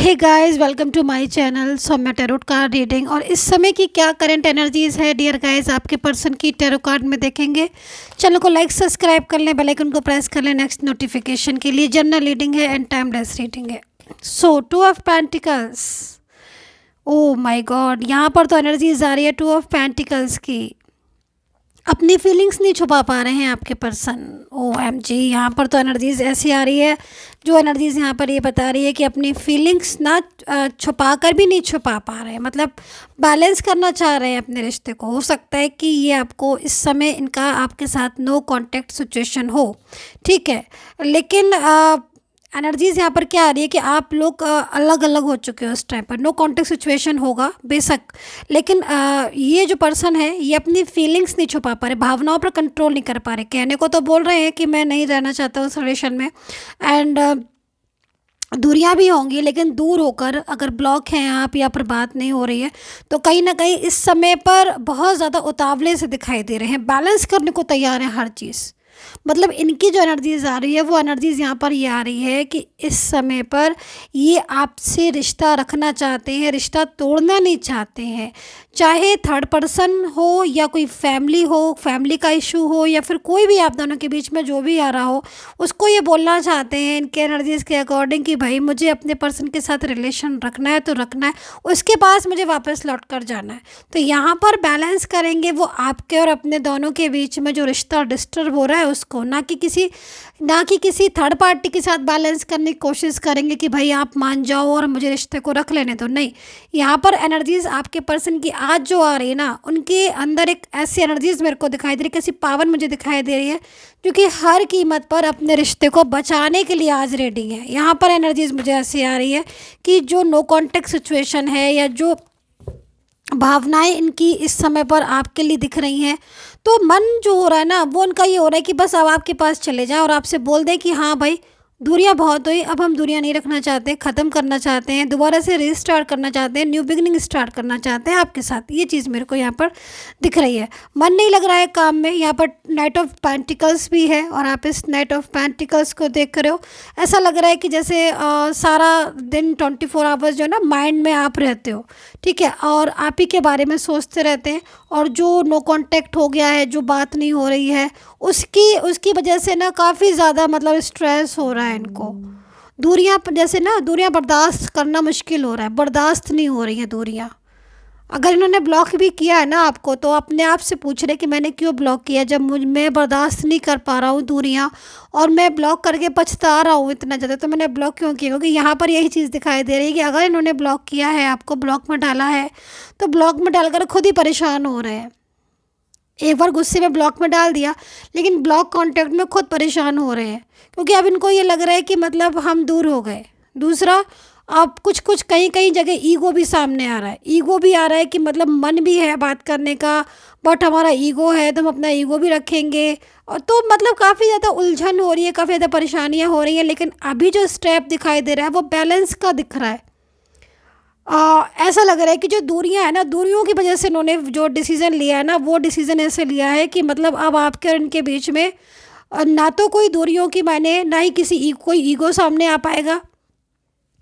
Hey guys, welcome to my channel Saumya tarot card reading. और इस समय की क्या करंट एनर्जीज है डियर गाइस आपके पर्सन की टैरो कार्ड में देखेंगे। चैनल को लाइक सब्सक्राइब कर लें, बेल आइकन को प्रेस कर लें नेक्स्ट नोटिफिकेशन के लिए। जनरल रीडिंग है एंड टाइमलेस रीडिंग है। सो 2 of pentacles, oh my God, यहाँ पर तो एनर्जीज आ रही है 2 ऑफ पेंटिकल्स की। अपनी फीलिंग्स नहीं छुपा पा रहे हैं आपके पर्सन। OMG, यहाँ पर तो एनर्जीज ऐसी आ रही है, जो एनर्जीज यहाँ पर ये बता रही है कि अपनी फीलिंग्स ना छुपा कर भी नहीं छुपा पा रहे हैं, मतलब बैलेंस करना चाह रहे हैं अपने रिश्ते को। हो सकता है कि ये आपको इस समय इनका आपके साथ नो कांटेक्ट सिचुएशन हो, ठीक है, लेकिन एनर्जीज़ यहाँ पर क्या आ रही है कि आप लोग अलग अलग हो चुके हो। उस टाइम पर नो कांटेक्ट सिचुएशन होगा बेशक, लेकिन ये जो पर्सन है ये अपनी फीलिंग्स नहीं छुपा पा रहे, भावनाओं पर कंट्रोल नहीं कर पा रहे। कहने को तो बोल रहे हैं कि मैं नहीं रहना चाहता उस रिलेशन में, एंड दूरियां भी होंगी, लेकिन दूर होकर अगर ब्लॉक हैं आप या फिर बात नहीं हो रही है, तो कहीं ना कहीं इस समय पर बहुत ज़्यादा उतावले से दिखाई दे रहे हैं। बैलेंस करने को तैयार हैं हर चीज़। मतलब इनकी जो एनर्जीज आ रही है वो एनर्जीज यहाँ पर ये आ रही है कि इस समय पर ये आपसे रिश्ता रखना चाहते हैं, रिश्ता तोड़ना नहीं चाहते हैं। चाहे थर्ड पर्सन हो या कोई फैमिली हो, फैमिली का इशू हो, या फिर कोई भी आप दोनों के बीच में जो भी आ रहा हो, उसको ये बोलना चाहते हैं इनके एनर्जीज के अकॉर्डिंग कि भाई मुझे अपने पर्सन के साथ रिलेशन रखना है तो रखना है, उसके पास मुझे वापस लौट कर जाना है। तो यहाँ पर बैलेंस करेंगे वो आपके और अपने दोनों के बीच में जो रिश्ता डिस्टर्ब हो रहा है उसको, ना कि किसी थर्ड पार्टी के साथ बैलेंस करने की कोशिश करेंगे कि भाई आप मान जाओ और मुझे रिश्ते को रख लेने दो। नहीं, यहाँ पर एनर्जीज आपके पर्सन की आज जो आ रही है ना, उनके अंदर एक ऐसी एनर्जीज मेरे को दिखाई दे रही है, कैसी पावर मुझे दिखाई दे रही है, जो कि हर कीमत पर अपने रिश्ते को बचाने के लिए आज रेडी है। यहाँ पर एनर्जीज मुझे ऐसी आ रही है कि जो नो कॉन्टेक्ट सिचुएशन है या जो भावनाएं इनकी इस समय पर आपके लिए दिख रही हैं, तो मन जो हो रहा है ना वो उनका ये हो रहा है कि बस अब आपके पास चले जाएं और आपसे बोल दें कि हाँ भाई दूरियां बहुत हुई, अब हम दूरियां नहीं रखना चाहते, ख़त्म करना चाहते हैं, दोबारा से रीस्टार्ट करना चाहते हैं, न्यू बिगनिंग स्टार्ट करना चाहते हैं आपके साथ। ये चीज़ मेरे को यहाँ पर दिख रही है। मन नहीं लग रहा है काम में। यहाँ पर नाइट ऑफ पेंटिकल्स भी है और आप इस नाइट ऑफ पेंटिकल्स को देख रहे हो, ऐसा लग रहा है कि जैसे सारा दिन 24 आवर्स जो है ना माइंड में आप रहते हो, ठीक है, और आप ही के बारे में सोचते रहते हैं। और जो नो कांटेक्ट हो गया है, जो बात नहीं हो रही है, उसकी वजह से ना काफ़ी ज़्यादा मतलब स्ट्रेस हो रहा है इनको। दूरियां जैसे ना, दूरियां बर्दाश्त करना मुश्किल हो रहा है, बर्दाश्त नहीं हो रही हैं दूरियां। अगर इन्होंने ब्लॉक भी किया है ना आपको, तो अपने आप से पूछ रहे कि मैंने क्यों ब्लॉक किया, जब मैं बर्दाश्त नहीं कर पा रहा हूँ दूरियाँ, और मैं ब्लॉक करके पछता रहा हूँ इतना ज़्यादा, तो मैंने ब्लॉक क्यों किया। क्योंकि यहाँ पर यही चीज़ दिखाई दे रही है कि अगर इन्होंने ब्लॉक किया है, आपको ब्लॉक में डाला है, तो ब्लॉक में डालकर खुद ही परेशान हो रहे हैं। एक बार गुस्से में ब्लॉक में डाल दिया, लेकिन ब्लॉक कांटेक्ट में खुद परेशान हो रहे हैं, क्योंकि अब इनको ये लग रहा है कि मतलब हम दूर हो गए। दूसरा, अब कुछ कहीं जगह ईगो भी सामने आ रहा है। ईगो भी आ रहा है कि मतलब मन भी है बात करने का, बट हमारा ईगो है तो हम अपना ईगो भी रखेंगे। और तो मतलब काफ़ी ज़्यादा उलझन हो रही है, काफ़ी ज़्यादा परेशानियाँ हो रही हैं। लेकिन अभी जो स्टेप दिखाई दे रहा है वो बैलेंस का दिख रहा है। ऐसा लग रहा है कि जो दूरियां हैं ना, दूरियों की वजह से इन्होंने जो डिसीज़न लिया है ना, वो डिसीज़न ऐसे लिया है कि मतलब अब आपके और इनके बीच में ना तो कोई दूरियों की मायने, ना ही कोई ईगो सामने आ पाएगा,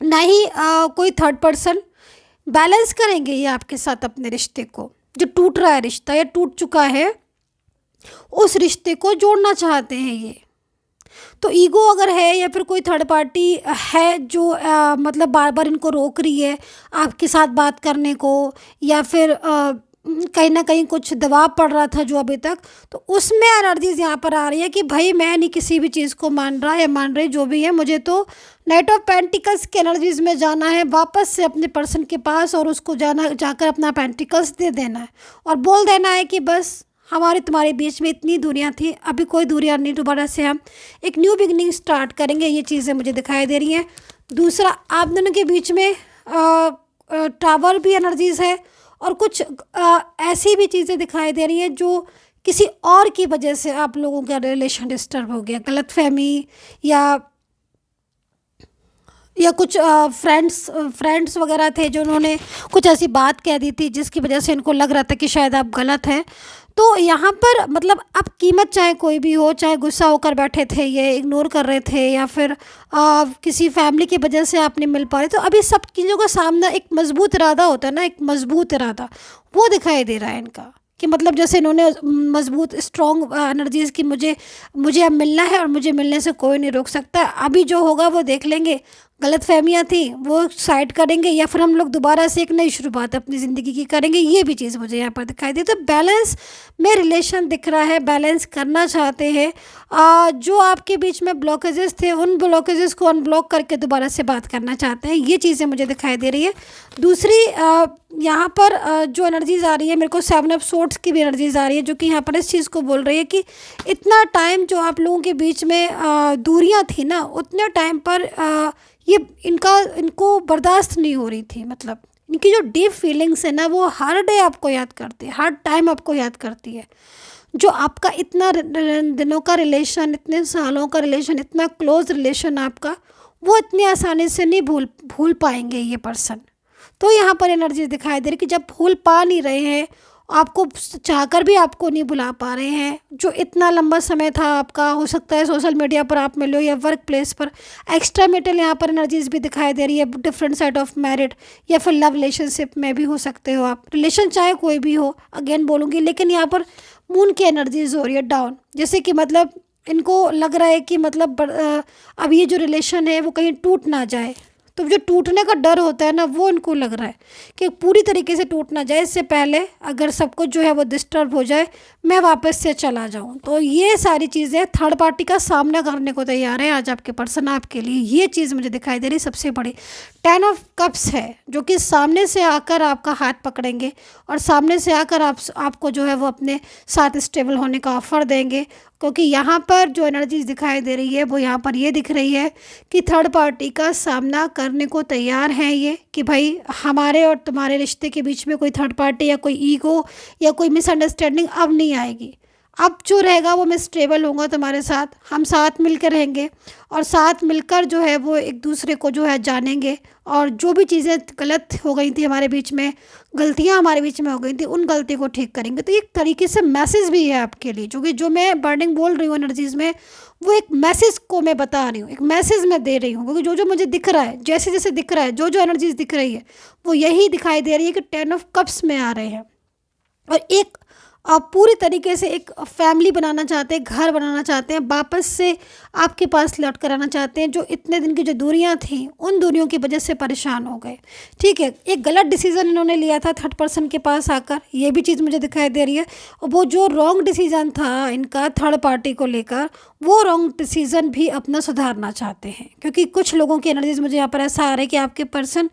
ना ही कोई थर्ड पर्सन। बैलेंस करेंगे ये आपके साथ अपने रिश्ते को। जो टूट रहा है रिश्ता या टूट चुका है, उस रिश्ते को जोड़ना चाहते हैं ये। तो ईगो अगर है या फिर कोई थर्ड पार्टी है जो मतलब बार बार इनको रोक रही है आपके साथ बात करने को, या फिर कहीं ना कहीं कुछ दबाव पड़ रहा था जो अभी तक, तो उसमें एनर्जीज यहाँ पर आ रही है कि भाई मैं नहीं किसी भी चीज़ को मान रहा या मान रही, जो भी है, मुझे तो नाइट ऑफ पेंटिकल्स के एनर्जीज में जाना है वापस से अपने पर्सन के पास, और उसको जाकर अपना पेंटिकल्स दे देना है और बोल देना है कि बस हमारे तुम्हारे बीच में इतनी दूरियां थी, अभी कोई दूरियां नहीं, दोबारा से हम एक न्यू बिगनिंग स्टार्ट करेंगे। ये चीज़ें मुझे दिखाई दे रही हैं। दूसरा, आप दोनों के बीच में टावर भी एनर्जीज है, और कुछ ऐसी भी चीज़ें दिखाई दे रही हैं जो किसी और की वजह से आप लोगों का रिलेशन डिस्टर्ब हो गया, गलतफहमी या कुछ फ्रेंड्स वगैरह थे जो उन्होंने कुछ ऐसी बात कह दी थी जिसकी वजह से इनको लग रहा था कि शायद आप गलत हैं। तो यहाँ पर मतलब अब कीमत चाहे कोई भी हो, चाहे गुस्सा होकर बैठे थे, ये इग्नोर कर रहे थे, या फिर किसी फैमिली की वजह से आप नहीं मिल पा रहे, तो अभी सब चीज़ों का सामना एक मजबूत इरादा होता है ना, एक मजबूत इरादा वो दिखाई दे रहा है इनका, कि मतलब जैसे इन्होंने मजबूत स्ट्रॉन्ग एनर्जीज़ की मुझे मुझे अब मिलना है और मुझे मिलने से कोई नहीं रोक सकता। अभी जो होगा वो देख लेंगे, गलत फहमियाँ थी वो साइड करेंगे, या फिर हम लोग दोबारा से एक नई शुरुआत अपनी ज़िंदगी की करेंगे। ये भी चीज़ मुझे यहाँ पर दिखाई दी। तो बैलेंस में रिलेशन दिख रहा है, बैलेंस करना चाहते हैं। जो आपके बीच में ब्लॉकेजेस थे उन ब्लॉकेजेस को अनब्लॉक करके दोबारा से बात करना चाहते हैं। ये चीज़ें मुझे दिखाई दे रही है। दूसरी यहाँ पर जो एनर्जीज़ आ रही है, मेरे को 7 ऑफ सोर्ड्स की भी एनर्जीज़ आ रही है, जो कि यहाँ पर इस चीज़ को बोल रही है कि इतना टाइम जो आप लोगों के बीच में दूरियाँ थी ना, उतने टाइम पर ये इनको बर्दाश्त नहीं हो रही थी। मतलब इनकी जो डीप फीलिंग्स है ना, वो हर डे आपको याद करती है, हर टाइम आपको याद करती है। जो आपका इतना दिनों का रिलेशन, इतने सालों का रिलेशन, इतना क्लोज रिलेशन आपका, वो इतनी आसानी से नहीं भूल पाएंगे ये पर्सन। तो यहाँ पर एनर्जी दिखाई दे रही कि जब भूल पा नहीं रहे हैं, आपको चाहकर भी आपको नहीं बुला पा रहे हैं, जो इतना लंबा समय था आपका, हो सकता है सोशल मीडिया पर आप मिलो या वर्क प्लेस पर। एक्स्ट्रा मेटल यहाँ पर एनर्जीज भी दिखाई दे रही है, डिफरेंट साइड ऑफ मैरिड या फिर लव रिलेशनशिप में भी हो सकते हो आप, रिलेशन चाहे कोई भी हो, अगेन बोलूँगी। लेकिन यहाँ पर मून की एनर्जीज हो रही है डाउन, जैसे कि मतलब इनको लग रहा है कि मतलब अब ये जो रिलेशन है वो कहीं टूट ना जाए। तो जो टूटने का डर होता है ना, वो इनको लग रहा है कि पूरी तरीके से टूट ना जाए, इससे पहले अगर सब कुछ जो है वो डिस्टर्ब हो जाए, मैं वापस से चला जाऊं। तो ये सारी चीज़ें थर्ड पार्टी का सामना करने को तैयार है आज आपके पर्सन आपके लिए। ये चीज़ मुझे दिखाई दे रही सबसे बड़ी। 10 ऑफ कप्स है, जो कि सामने से आकर आपका हाथ पकड़ेंगे और सामने से आकर आपको जो है वो अपने साथ स्टेबल होने का ऑफ़र देंगे। क्योंकि यहाँ पर जो एनर्जीज दिखाई दे रही है वो यहाँ पर ये दिख रही है कि थर्ड पार्टी का सामना करने को तैयार हैं ये, कि भाई हमारे और तुम्हारे रिश्ते के बीच में कोई थर्ड पार्टी या कोई ईगो या कोई मिसअंडरस्टैंडिंग अब नहीं आएगी। अब जो रहेगा वो मैं स्टेबल होऊंगा तुम्हारे साथ, हम साथ मिलकर रहेंगे और साथ मिलकर जो है वो एक दूसरे को जो है जानेंगे, और जो भी चीज़ें गलत हो गई थी हमारे बीच में, गलतियां हमारे बीच में हो गई थी, उन गलती को ठीक करेंगे। तो एक तरीके से मैसेज भी है आपके लिए, जो मैं बर्डिंग बोल रही हूँ एनर्जीज़ में, वो एक मैसेज को मैं बता रही हूँ, एक मैसेज मैं दे रही हूँ। क्योंकि जो मुझे दिख रहा है, जैसे जैसे दिख रहा है, जो एनर्जीज दिख रही है, वो यही दिखाई दे रही है कि 10 ऑफ कप्स में आ रहे हैं और एक आप पूरी तरीके से एक फैमिली बनाना चाहते हैं, घर बनाना चाहते हैं, वापस से आपके पास लौट कर आना चाहते हैं। जो इतने दिन की जो दूरियां थी, उन दूरियों की वजह से परेशान हो गए। ठीक है, एक गलत डिसीजन इन्होंने लिया था थर्ड पर्सन के पास आकर, ये भी चीज़ मुझे दिखाई दे रही है। और वो जो रॉन्ग डिसीजन था इनका थर्ड पार्टी को लेकर, वो रॉन्ग डिसीजन भी अपना सुधारना चाहते हैं। क्योंकि कुछ लोगों की एनर्जीज मुझे यहाँ पर ऐसा आ रहा है कि आपके पर्सन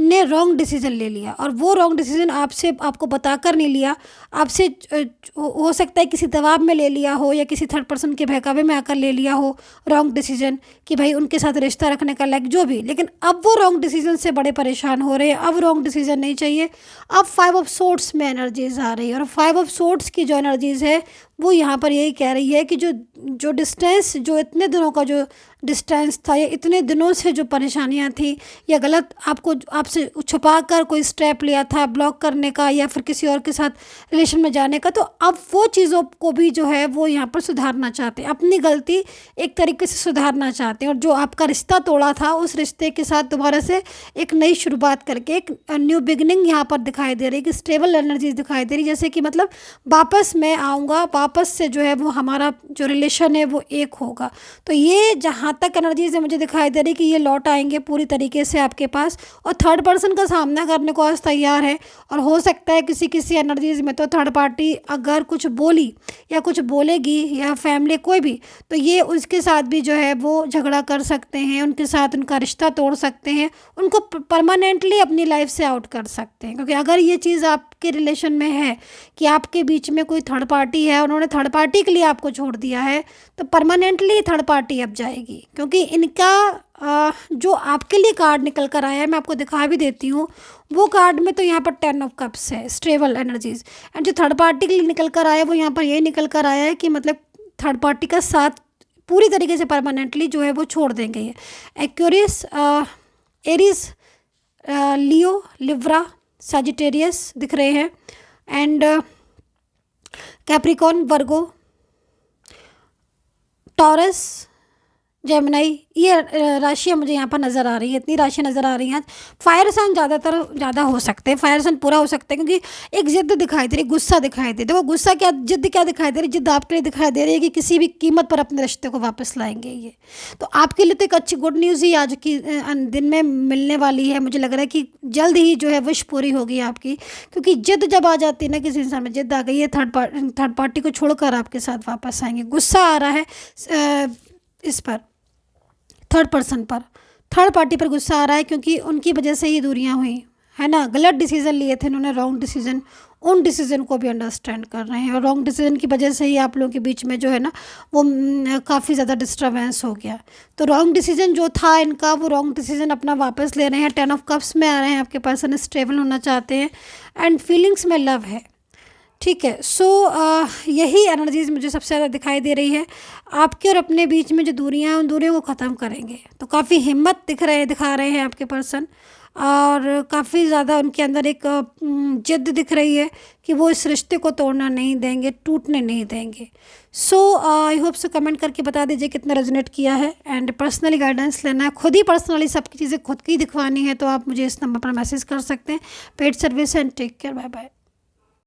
ने रॉन्ग डिसीजन ले लिया, और वो रॉन्ग डिसीजन आपको बताकर नहीं लिया, आपसे हो सकता है किसी दबाव में ले लिया हो या किसी थर्ड पर्सन के बहकावे में आकर ले लिया हो रॉन्ग डिसीजन, कि भाई उनके साथ रिश्ता रखने का लायक जो भी। लेकिन अब वो रॉन्ग डिसीजन से बड़े परेशान हो रहे हैं, अब रॉन्ग डिसीजन नहीं चाहिए। अब 5 ऑफ सोर्ड्स में एनर्जीज आ रही है, और 5 ऑफ सोर्ड्स की जो एनर्जीज है वो यहाँ पर यही कह रही है कि जो डिस्टेंस, जो इतने दिनों का जो डिस्टेंस था, या इतने दिनों से जो परेशानियाँ थी, या गलत आपसे छुपा कर कोई स्टेप लिया था ब्लॉक करने का या फिर किसी और के साथ रिलेशन में जाने का, तो अब वो चीज़ों को भी जो है वो यहाँ पर सुधारना चाहते हैं, अपनी गलती एक तरीके से सुधारना चाहते हैं। और जो आपका रिश्ता तोड़ा था, उस रिश्ते के साथ दोबारा से एक नई शुरुआत करके एक न्यू बिगनिंग यहाँ पर दिखाई दे रही है, कि स्टेबल एनर्जीज दिखाई दे रही, जैसे कि मतलब वापस मैं आऊँगा, वापस से जो है वो हमारा जो रिलेशन है वो एक होगा। तो ये जहाँ तक एनर्जीज है मुझे दिखाई दे रही कि ये लौट आएंगे पूरी तरीके से आपके पास, और थर्ड पर्सन का सामना करने को आज तैयार है। और हो सकता है किसी एनर्जीज में तो थर्ड पार्टी अगर कुछ बोली या कुछ बोलेगी, या फैमिली कोई भी, तो ये उसके साथ भी जो है वो झगड़ा कर सकते हैं, उनके साथ उनका रिश्ता तोड़ सकते हैं, उनको परमानेंटली अपनी लाइफ से आउट कर सकते हैं। क्योंकि अगर ये चीज़ आपके रिलेशन में है कि आपके बीच में कोई थर्ड पार्टी है, उन्होंने थर्ड पार्टी के लिए आपको छोड़ दिया है, तो परमानेंटली थर्ड पार्टी अब जाएगी। क्योंकि इनका जो आपके लिए कार्ड निकल कर आया है, मैं आपको दिखा भी देती हूँ, वो कार्ड में तो यहाँ पर 10 ऑफ कप्स है, स्टेबल एनर्जीज। एंड जो थर्ड पार्टी के लिए निकल कर आया है, वो यहाँ पर यही निकल कर आया है कि मतलब थर्ड पार्टी का साथ पूरी तरीके से परमानेंटली जो है वो छोड़ देंगे। ये एक्वेरियस, एरीज, लियो, लिब्रा, सजिटेरियस दिख रहे हैं। And Capricorn, Virgo, taurus, Gemini, ये राशियाँ मुझे यहाँ पर नज़र आ रही है, इतनी राशियाँ नज़र आ रही हैं। फायर साइन ज़्यादा हो सकते हैं, फायर साइन पूरा हो सकते हैं, क्योंकि एक ज़िद्द दिखाई दे रही, गुस्सा दिखाई दे रही। देखो गुस्सा क्या, जिद्द क्या दिखाई दे रही, जिद्द आपके लिए दिखाई दे रही है कि किसी भी कीमत पर अपने रिश्ते को वापस लाएंगे ये। तो आपके लिए तो एक अच्छी गुड न्यूज़ ही आज की दिन में मिलने वाली है। मुझे लग रहा है कि जल्द ही जो है विश पूरी होगी आपकी, क्योंकि जिद्द जब आ जाती है ना, किसी इंसान में जिद्द आ गई है, थर्ड पार्टी को छोड़कर आपके साथ वापस आएंगे। गुस्सा आ रहा है इस पर, थर्ड पर्सन पर, थर्ड पार्टी पर गुस्सा आ रहा है, क्योंकि उनकी वजह से ही दूरियां हुई है ना। गलत डिसीजन लिए थे उन्होंने, रॉन्ग डिसीजन, उन डिसीजन को भी अंडरस्टैंड कर रहे हैं, और रॉन्ग डिसीजन की वजह से ही आप लोगों के बीच में जो है ना वो काफ़ी ज़्यादा डिस्टर्बेंस हो गया। तो रॉन्ग डिसीजन जो था इनका, वो रॉन्ग डिसीजन अपना वापस ले रहे हैं। 10 ऑफ कप्स में आ रहे हैं, आपके पर्सन स्टेबल होना चाहते हैं, एंड फीलिंग्स में लव है। ठीक है, सो यही एनर्जीज़ मुझे सबसे ज़्यादा दिखाई दे रही है। आपके और अपने बीच में जो दूरियां हैं, उन दूरियों को ख़त्म करेंगे। तो काफ़ी हिम्मत दिखा रहे हैं आपके पर्सन, और काफ़ी ज़्यादा उनके अंदर एक जिद्द दिख रही है कि वो इस रिश्ते को तोड़ना नहीं देंगे, टूटने नहीं देंगे। सो आई होप से कमेंट करके बता दीजिए कितना रेजोनेट किया है। एंड पर्सनली गाइडेंस लेना है, खुद ही पर्सनली सबकी चीज़ें खुद की दिखवानी है, तो आप मुझे इस नंबर पर मैसेज कर सकते हैं। Paid service and take care, bye bye.